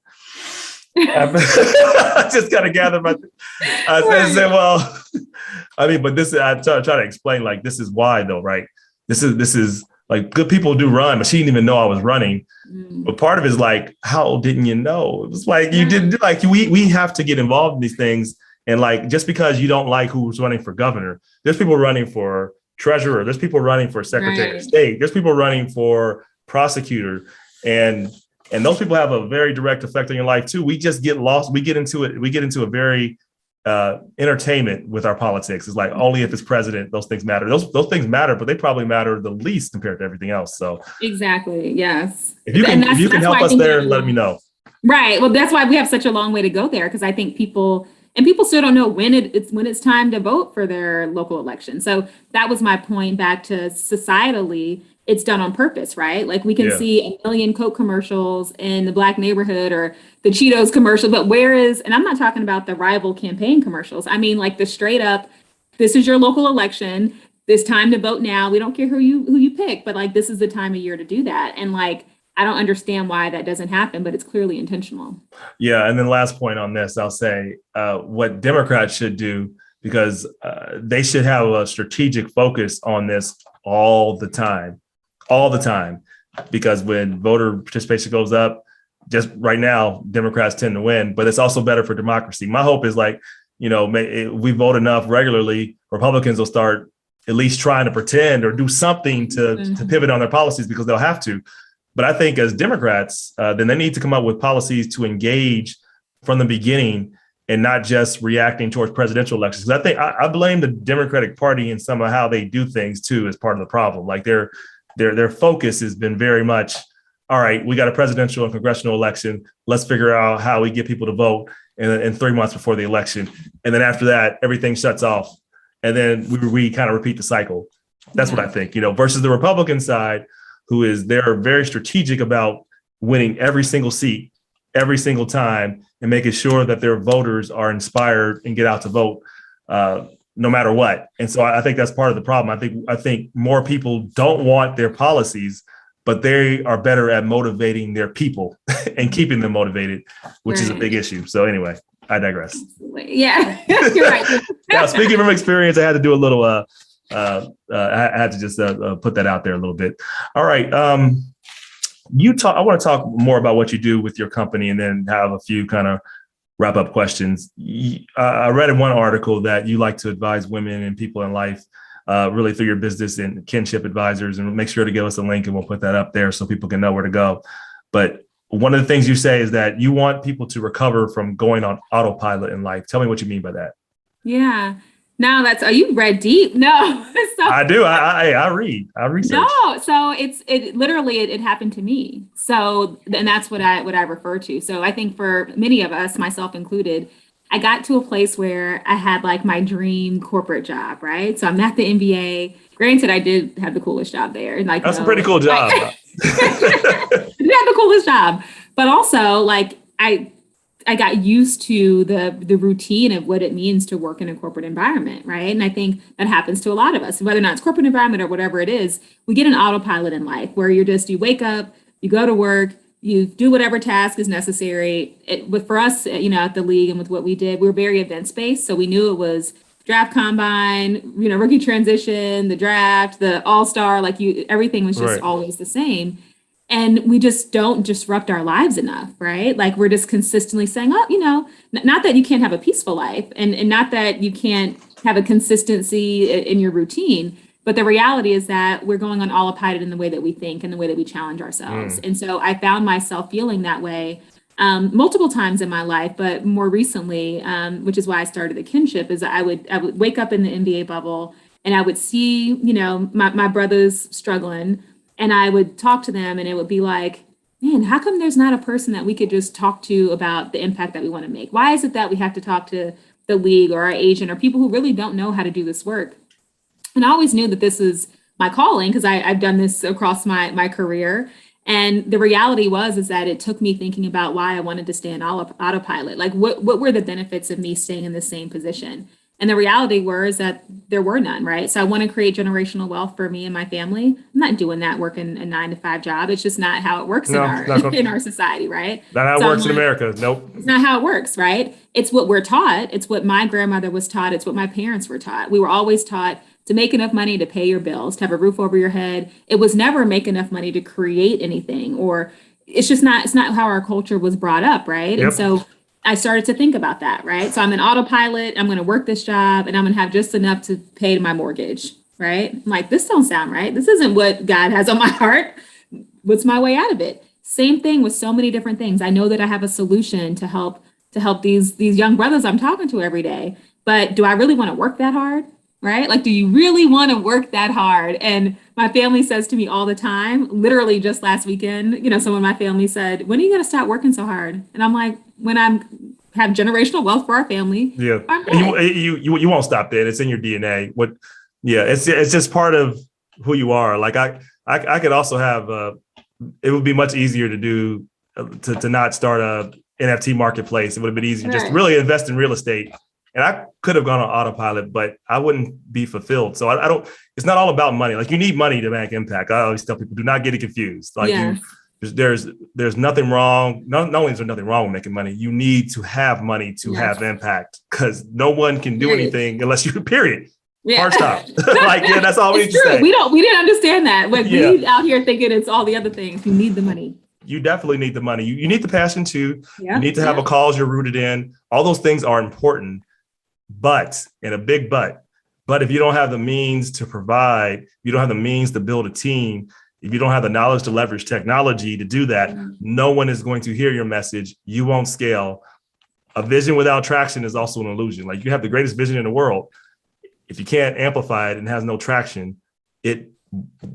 I just got to gather my. I said, well, I mean, but this I try to explain, like, this is why though, right? This is like, good people do run, but she didn't even know I was running. But part of it is like, how didn't you know? It was like, you didn't, like, we have to get involved in these things. And like, just because you don't like who's running for governor, there's people running for treasurer, there's people running for secretary of state, there's people running for prosecutor. And those people have a very direct effect on your life too. We just get lost. We get into it. We get into a very entertainment with our politics. It's like only if it's president, those things matter. Those things matter, but they probably matter the least compared to everything else. So exactly, yes. If you can help us there, let me know. Right. Well, that's why we have such a long way to go there, because I think people, and people still don't know when it's time to vote for their local election. So that was my point back to societally, it's done on purpose, right? Like we can see a million Coke commercials in the Black neighborhood or the Cheetos commercial, but and I'm not talking about the rival campaign commercials. I mean, like the straight up, this is your local election. It's time to vote now. We don't care who you pick, but like, this is the time of year to do that. And like, I don't understand why that doesn't happen, but it's clearly intentional. Yeah. And then last point on this, I'll say what Democrats should do, because they should have a strategic focus on this all the time, because when voter participation goes up, just right now, Democrats tend to win, but it's also better for democracy. My hope is like, we vote enough regularly, Republicans will start at least trying to pretend or do something to pivot on their policies, because they'll have to. But I think as Democrats, then they need to come up with policies to engage from the beginning and not just reacting towards presidential elections. Because I think I blame the Democratic Party in some of how they do things too as part of the problem. Like their focus has been very much, all right, we got a presidential and congressional election. Let's figure out how we get people to vote in 3 months before the election. And then after that, everything shuts off. And then we kind of repeat the cycle. That's what I think, versus the Republican side, they're very strategic about winning every single seat, every single time, and making sure that their voters are inspired and get out to vote no matter what. And so I think that's part of the problem. I think more people don't want their policies, but they are better at motivating their people and keeping them motivated, which is a big issue. So anyway, I digress. Yeah, you're right. Now, speaking from experience, I had to do a little, I had to just put that out there a little bit. All right. I want to talk more about what you do with your company and then have a few kind of wrap up questions. I read in one article that you like to advise women and people in life really through your business and Kinship Advisors, and make sure to give us a link and we'll put that up there so people can know where to go. But one of the things you say is that you want people to recover from going on autopilot in life. Tell me what you mean by that. Yeah. No, you read deep. No. So, I do. I read. I research. No. So it literally happened to me. So, and that's what I refer to. So I think for many of us, myself included, I got to a place where I had like my dream corporate job, right? So I'm at the NBA. Granted, I did have the coolest job there. Like, that's a pretty cool job. I did have the coolest job, but also like I got used to the routine of what it means to work in a corporate environment, right? And I think that happens to a lot of us, whether or not it's corporate environment or whatever it is. We get an autopilot in life where you wake up, you go to work, you do whatever task is necessary. But for us, at the league and with what we did, we were very events based. So we knew it was draft combine, rookie transition, the draft, the all-star, everything was just always the same. And we just don't disrupt our lives enough, right? Like we're just consistently saying, not that you can't have a peaceful life and not that you can't have a consistency in your routine, but the reality is that we're going on autopilot in the way that we think and the way that we challenge ourselves. And so I found myself feeling that way multiple times in my life, but more recently, which is why I started the Kinship, is I would wake up in the NBA bubble and I would see, my brothers struggling. And I would talk to them and it would be like, man, how come there's not a person that we could just talk to about the impact that we want to make? Why is it that we have to talk to the league or our agent or people who really don't know how to do this work? And I always knew that this is my calling because I've done this across my career. And the reality is that it took me thinking about why I wanted to stay in autopilot. Like what were the benefits of me staying in the same position? And the reality is that there were none, right? So I want to create generational wealth for me and my family. I'm not doing that working a 9-to-5 job. It's just not how it works in our society, right? Not how it works in America. Nope. It's not how it works, right? It's what we're taught. It's what my grandmother was taught. It's what my parents were taught. We were always taught to make enough money to pay your bills, to have a roof over your head. It was never make enough money to create anything, or it's not how our culture was brought up, right? Yep. And so I started to think about that, right? So I'm in autopilot, I'm going to work this job and I'm going to have just enough to pay my mortgage, right? I'm like, this don't sound right. This isn't what God has on my heart. What's my way out of it? Same thing with so many different things. I know that I have a solution to help these young brothers I'm talking to every day, but do I really want to work that hard? Right? Like, do you really want to work that hard? And my family says to me all the time, literally just last weekend, someone in my family said, when are you going to stop working so hard? And I'm like, when I'm have generational wealth for our family. Yeah. I'm And good. you won't stop there. It's in your DNA. Yeah, it's just part of who you are. Like I could also have, it would be much easier to do, to not start a NFT marketplace. It would have been easier just to Right. really invest in real estate. And I could have gone on autopilot, but I wouldn't be fulfilled. So I don't, it's not all about money. Like you need money to make impact. I always tell people, do not get it confused. Like Yes. there's nothing wrong. Not only is there nothing wrong with making money, you need to have money to Yes. have impact, because no one can do Period. anything unless you, period. Yeah. Hard stop. Like, yeah, that's all we need It's to true. say. We didn't understand that. Like Yeah. we out here thinking it's all the other things. You need the money. You definitely need the money. You need the passion too. Yeah. You need to have a cause you're rooted in. All those things are important, but, and a big but if you don't have the means to provide, you don't have the means to build a team, if you don't have the knowledge to leverage technology to do that, no one is going to hear your message. You won't scale. A vision without traction is also an illusion. Like you have the greatest vision in the world. If you can't amplify it and has no traction, I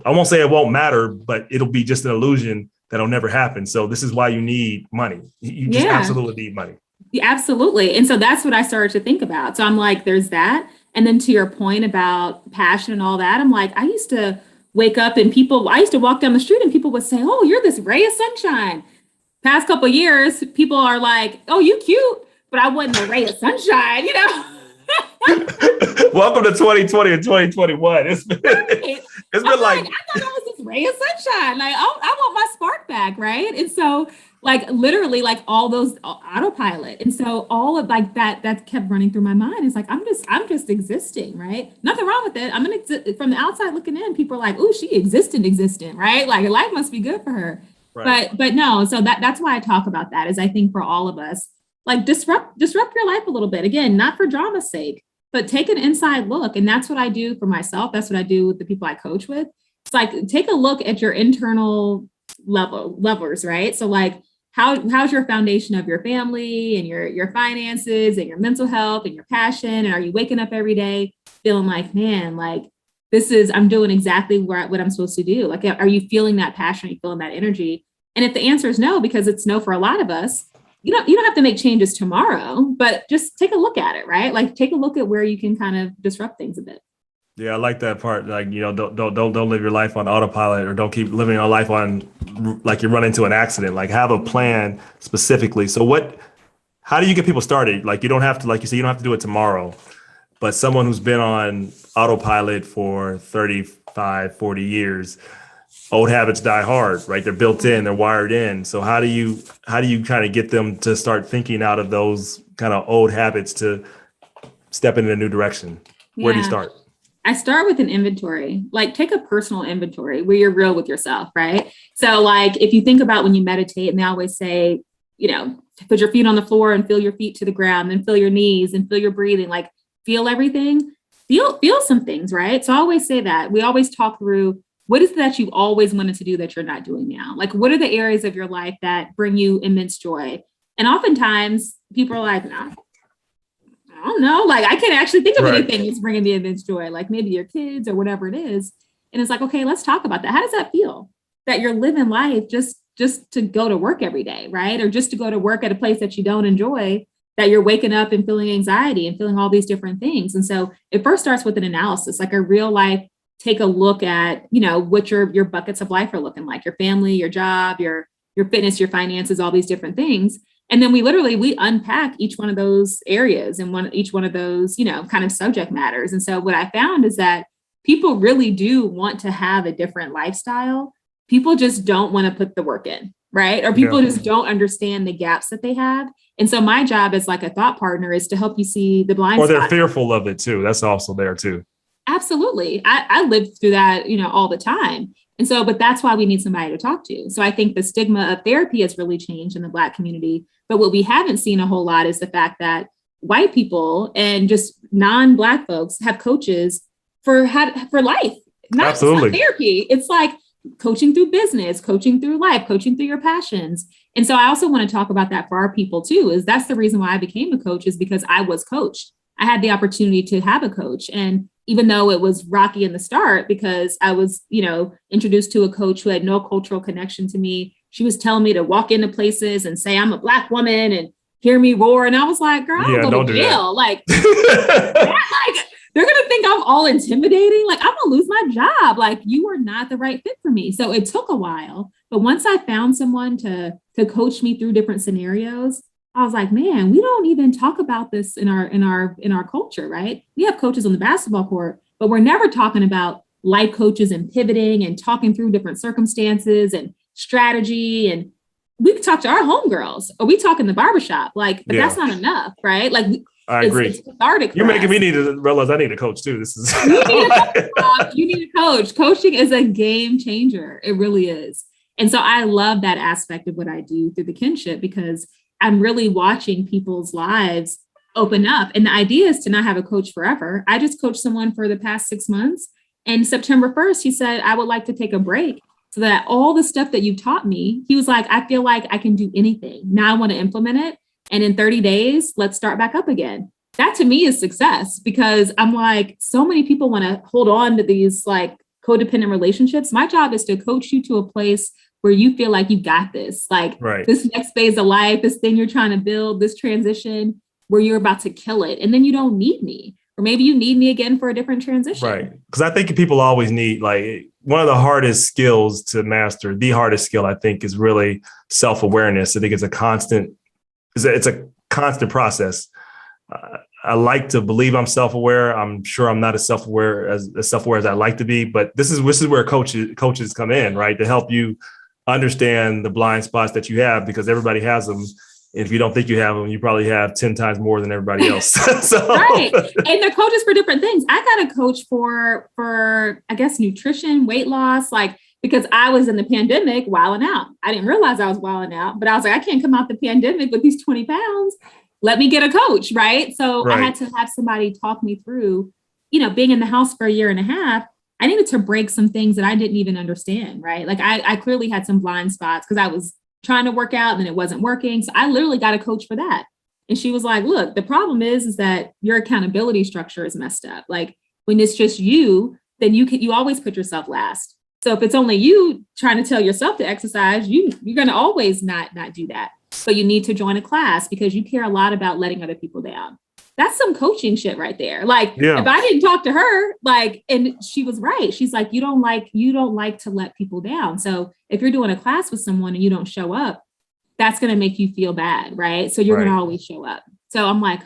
won't say it won't matter, but it'll be just an illusion that'll never happen. So this is why you need money. You just absolutely need money. Yeah, absolutely. And so that's what I started to think about. So I'm like, there's that. And then to your point about passion and all that, I'm like, I used to wake up and I used to walk down the street and people would say, oh, you're this ray of sunshine. Past couple of years, people are like, oh, you cute, but I wasn't a ray of sunshine, Welcome to 2020 and 2021. It's been like, I thought I was this ray of sunshine. Like, oh, I want my spark back, right? And so, like, literally, like all those autopilot, and so all of like that kept running through my mind. It's like I'm just existing, right? Nothing wrong with it. I'm from the outside looking in. People are like, oh, she existent, right? Like life must be good for her. Right. But no. So that's why I talk about that. Is I think for all of us, like disrupt your life a little bit. Again, not for drama's sake, but take an inside look. And that's what I do for myself. That's what I do with the people I coach with. It's like, take a look at your internal levers, right? So like, how's your foundation of your family and your finances and your mental health and your passion? And are you waking up every day feeling like, man, like I'm doing exactly what I'm supposed to do? Like, are you feeling that passion? Are you feeling that energy? And if the answer is no, because it's no for a lot of us, you don't have to make changes tomorrow, but just take a look at it, right? Like take a look at where you can kind of disrupt things a bit. Yeah, I like that part. Like, don't live your life on autopilot, or don't keep living your life on like you run into an accident. Like have a plan specifically. So how do you get people started? Like you don't have to, like you say, you don't have to do it tomorrow, but someone who's been on autopilot for 35, 40 years, old habits die hard, right? They're built in, they're wired in. So how do you kind of get them to start thinking out of those kind of old habits to step in a new direction? Where do you start? I start with an inventory, like take a personal inventory where you're real with yourself, right? So like, if you think about when you meditate, and they always say, put your feet on the floor and feel your feet to the ground, then feel your knees and feel your breathing, like feel everything, feel some things, right? So I always say that. We always talk through, what is it that you've always wanted to do that you're not doing now? Like, what are the areas of your life that bring you immense joy? And oftentimes people are like, no, I don't know. Like, I can't actually think of anything that's bringing me immense joy, like maybe your kids or whatever it is. And it's like, okay, let's talk about that. How does that feel that you're living life just to go to work every day, right? Or just to go to work at a place that you don't enjoy, that you're waking up and feeling anxiety and feeling all these different things. And so it first starts with an analysis, like a real life, take a look at, what your buckets of life are looking like, your family, your job, your fitness, your finances, all these different things. And then we unpack each one of those areas and each one of those, kind of subject matters. And so what I found is that people really do want to have a different lifestyle. People just don't want to put the work in, right? Or people just don't understand the gaps that they have. And so my job as like a thought partner is to help you see the blind spot. Or they're fearful of it too. That's also there too. Absolutely. I lived through that, all the time. And so, but that's why we need somebody to talk to. So I think the stigma of therapy has really changed in the Black community. But what we haven't seen a whole lot is the fact that white people and just non-Black folks have coaches for life, not Absolutely. Just therapy. It's like coaching through business, coaching through life, coaching through your passions. And so I also want to talk about that for our people too, is that's the reason why I became a coach, is because I was coached. I had the opportunity to have a coach. And even though it was rocky in the start, because I was, introduced to a coach who had no cultural connection to me, she was telling me to walk into places and say, I'm a Black woman and hear me roar. And I was like, girl, Yeah, I'll go don't to do that. jail. Like, they're going to think I'm all intimidating. Like, I'm going to lose my job. Like, you are not the right fit for me. So it took a while. But once I found someone to coach me through different scenarios, I was like, man, we don't even talk about this in our culture, right? We have coaches on the basketball court, but we're never talking about life coaches and pivoting and talking through different circumstances and strategy. And we could talk to our homegirls, or we talk in the barbershop, like, but that's not enough, right? Like, I agree. It's cathartic. You're making me need to realize I need a coach too. This is you need a coach. Coaching is a game changer. It really is. And so I love that aspect of what I do through the kinship, because I'm really watching people's lives open up. And the idea is to not have a coach forever. I just coached someone for the past 6 months. And September 1st, he said, I would like to take a break so that all the stuff that you taught me, he was like, I feel like I can do anything. Now I want to implement it. And in 30 days, let's start back up again. That to me is success, because I'm like, so many people want to hold on to these like codependent relationships. My job is to coach you to a place where you feel like you got this, like this next phase of life, this thing you're trying to build, this transition where you're about to kill it. And then you don't need me, or maybe you need me again for a different transition. Right. Because I think people always need, like, one of the hardest skills to master, the hardest skill, I think, is really self-awareness. I think it's a constant process. I like to believe I'm self-aware. I'm sure I'm not as self-aware as I like to be, but this is where coaches come in, right? To help you understand the blind spots that you have, because everybody has them. If you don't think you have them, you probably have 10 times more than everybody else. Right. And they're coaches for different things. I got a coach for, I guess, nutrition, weight loss, like, because I was in the pandemic wilding out. I didn't realize I was wilding out, but I was like, I can't come out the pandemic with these 20 pounds. Let me get a coach. Right. So I had to have somebody talk me through, being in the house for a year and a half. I needed to break some things that I didn't even understand. Right. Like I clearly had some blind spots because I was trying to work out and then it wasn't working. So I literally got a coach for that. And she was like, look, the problem is that your accountability structure is messed up. Like when it's just you, then you always put yourself last. So if it's only you trying to tell yourself to exercise, you're going to always not do that. But you need to join a class because you care a lot about letting other people down. That's some coaching shit right there. Like if I didn't talk to her, and she was right. She's like, you don't like to let people down. So if you're doing a class with someone and you don't show up, that's going to make you feel bad. Right. So you're going to always show up. So I'm like,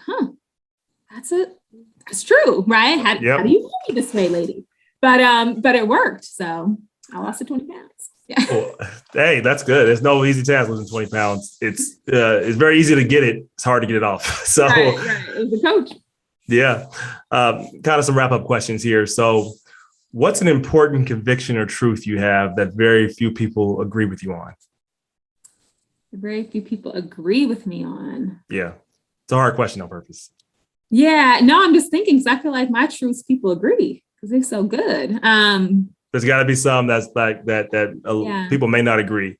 that's true. Right. How do you know me this way, lady? But it worked. So I lost the 20 pounds. Yeah. Well, hey, that's good. There's no easy task losing 20 pounds. It's very easy to get it. It's hard to get it off. So right. It was the coach. Yeah. Kind of some wrap up questions here. So what's an important conviction or truth you have that very few people agree with you on? Very few people agree with me on. Yeah. It's a hard question on purpose. Yeah. No, I'm just thinking, because I feel like my truths people agree because they're so good. There's got to be some that's like that people may not agree.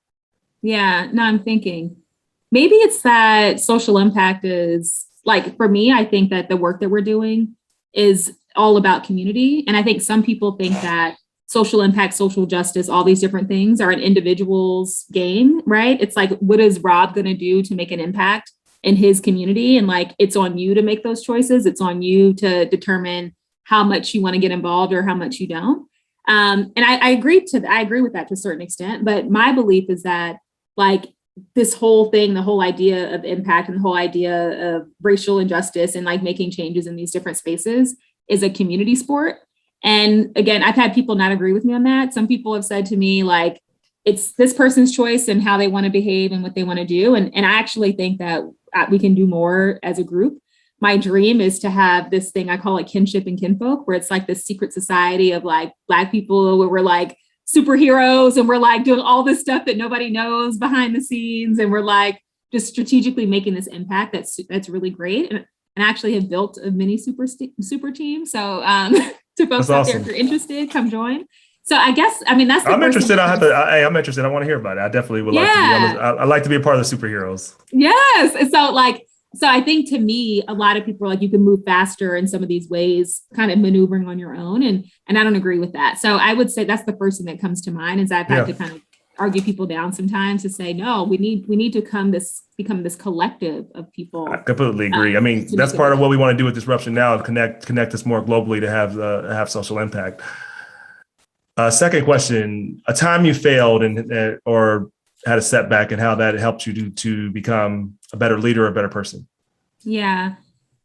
Yeah. No, I'm thinking maybe it's that social impact is like, for me, I think that the work that we're doing is all about community. And I think some people think that social impact, social justice, all these different things are an individual's game, right? It's like, what is Rob going to do to make an impact in his community? And like, it's on you to make those choices. It's on you to determine how much you want to get involved or how much you don't. And I agree with that to a certain extent. But my belief is that like this whole thing, the whole idea of impact and the whole idea of racial injustice and like making changes in these different spaces is a community sport. And again, I've had people not agree with me on that. Some people have said to me, like, it's this person's choice and how they want to behave and what they want to do. And I actually think that we can do more as a group. My dream is to have this thing, I call it kinship and kinfolk, where it's like this secret society of like Black people where we're like superheroes and we're like doing all this stuff that nobody knows behind the scenes. And we're like just strategically making this impact. That's really great. And I actually have built a mini super team. So to folks out there, if you're interested, come join. So I guess, I mean, that's the I'm interested. I'm interested. I want to hear about it. I definitely would like to be I'd like to be a part of the superheroes. Yes. And so I think to me, a lot of people are like, you can move faster in some of these ways, kind of maneuvering on your own. And I don't agree with that. So I would say that's the first thing that comes to mind is I've had to kind of argue people down sometimes to say, no, we need to become this collective of people. I completely agree. I mean, that's part of what we want to do with Disruption Now, is connect us more globally to have social impact. Second question, a time you failed or had a setback and how that helped you to become a better leader or a better person. Yeah.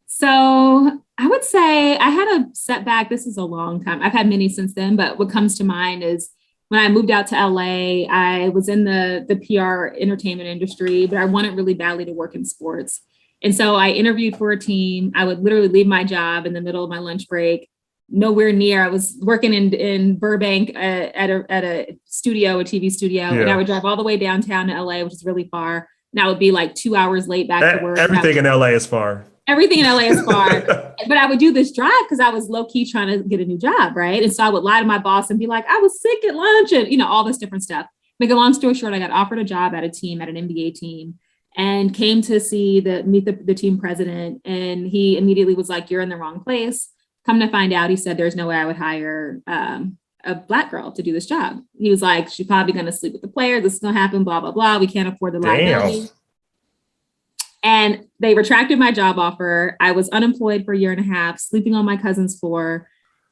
So I would say I had a setback. This is a long time. I've had many since then, but what comes to mind is when I moved out to LA, I was in the PR entertainment industry, but I wanted really badly to work in sports. And so I interviewed for a team. I would literally leave my job in the middle of my lunch break, nowhere near. I was working in Burbank at a studio, a TV studio, and I would drive all the way downtown to LA, which is really far. And I would be like 2 hours late back to work. Everything in LA is far. Everything in LA is far. But I would do this drive because I was low key trying to get a new job, right? And so I would lie to my boss and be like, I was sick at lunch and, all this different stuff. Make a long story short, I got offered a job at an NBA team, and came to meet the team president. And he immediately was like, you're in the wrong place. Come to find out, he said, there's no way I would hire a Black girl to do this job. He was like, she's probably going to sleep with the players. This is going to happen, blah, blah, blah. We can't afford the liability. And they retracted my job offer. I was unemployed for a year and a half, sleeping on my cousin's floor.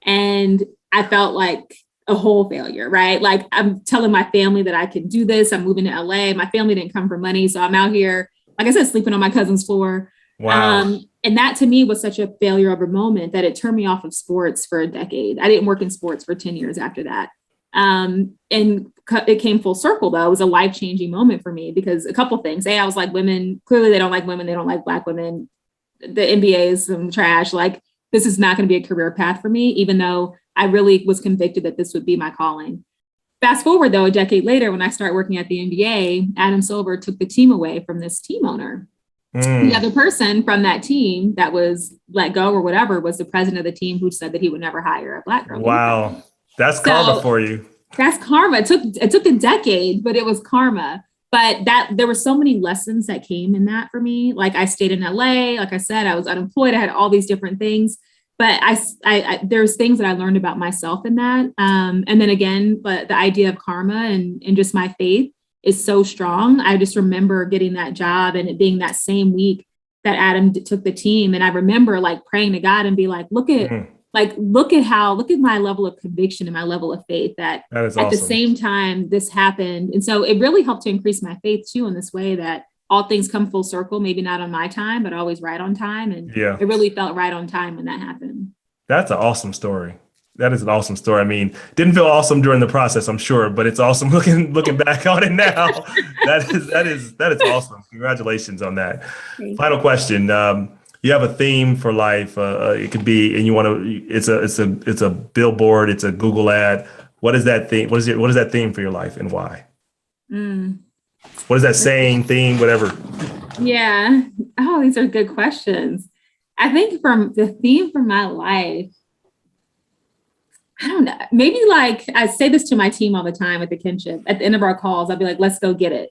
And I felt like a whole failure, right? Like, I'm telling my family that I can do this. I'm moving to LA. My family didn't come for money. So I'm out here, like I said, sleeping on my cousin's floor. Wow. And that to me was such a failure of a moment that it turned me off of sports for a decade. I didn't work in sports for 10 years after that. And it came full circle, though. It was a life-changing moment for me because a couple things. I was like, women, clearly they don't like women. They don't like Black women. The NBA is some trash. Like, this is not going to be a career path for me, even though I really was convicted that this would be my calling. Fast forward, though, a decade later, when I started working at the NBA, Adam Silver took the team away from this team owner. The other person from that team that was let go or whatever was the president of the team, who said that he would never hire a Black girl. Wow. That's karma for you. That's karma. It took a decade, but it was karma. But there were so many lessons that came in that for me. Like, I stayed in LA. Like I said, I was unemployed. I had all these different things. But there's things that I learned about myself in that. And then again, but the idea of karma and just my faith is so strong. I just remember getting that job and it being that same week that Adam took the team. And I remember like praying to God and be like, look at my level of conviction and my level of faith that is at the same time this happened. And so it really helped to increase my faith too, in this way that all things come full circle, maybe not on my time, but always right on time. And it really felt right on time when that happened. That's an awesome story. That is an awesome story. I mean, didn't feel awesome during the process, I'm sure, but it's awesome looking back on it now. That is awesome. Congratulations on that. Final question. You have a theme for life. It could be, and you want to. It's a billboard. It's a Google ad. What is that theme? What is that theme for your life, and why? What is that saying, theme, whatever? Yeah. Oh, these are good questions. I think from the theme for my life, I don't know. Maybe like I say this to my team all the time at the Kinship. At the end of our calls, I'll be like, let's go get it.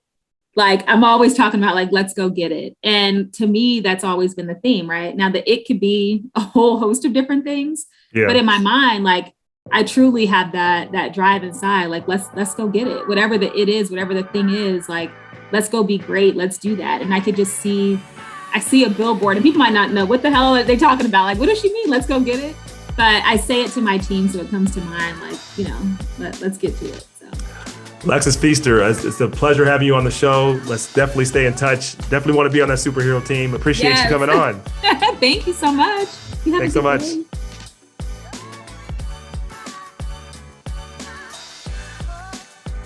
Like, I'm always talking about like, let's go get it. And to me, that's always been the theme, right? Now it could be a whole host of different things, but in my mind, like I truly have that drive inside. Like, let's go get it. Whatever whatever the thing is, like, let's go be great. Let's do that. And I could just I see a billboard and people might not know what the hell are they talking about? Like, what does she mean? Let's go get it. But I say it to my team, so it comes to mind, like, let's get to it. So, Alexys Feaster, it's a pleasure having you on the show. Let's definitely stay in touch. Definitely want to be on that superhero team. Appreciate you coming on. Thank you so much. Thanks so much.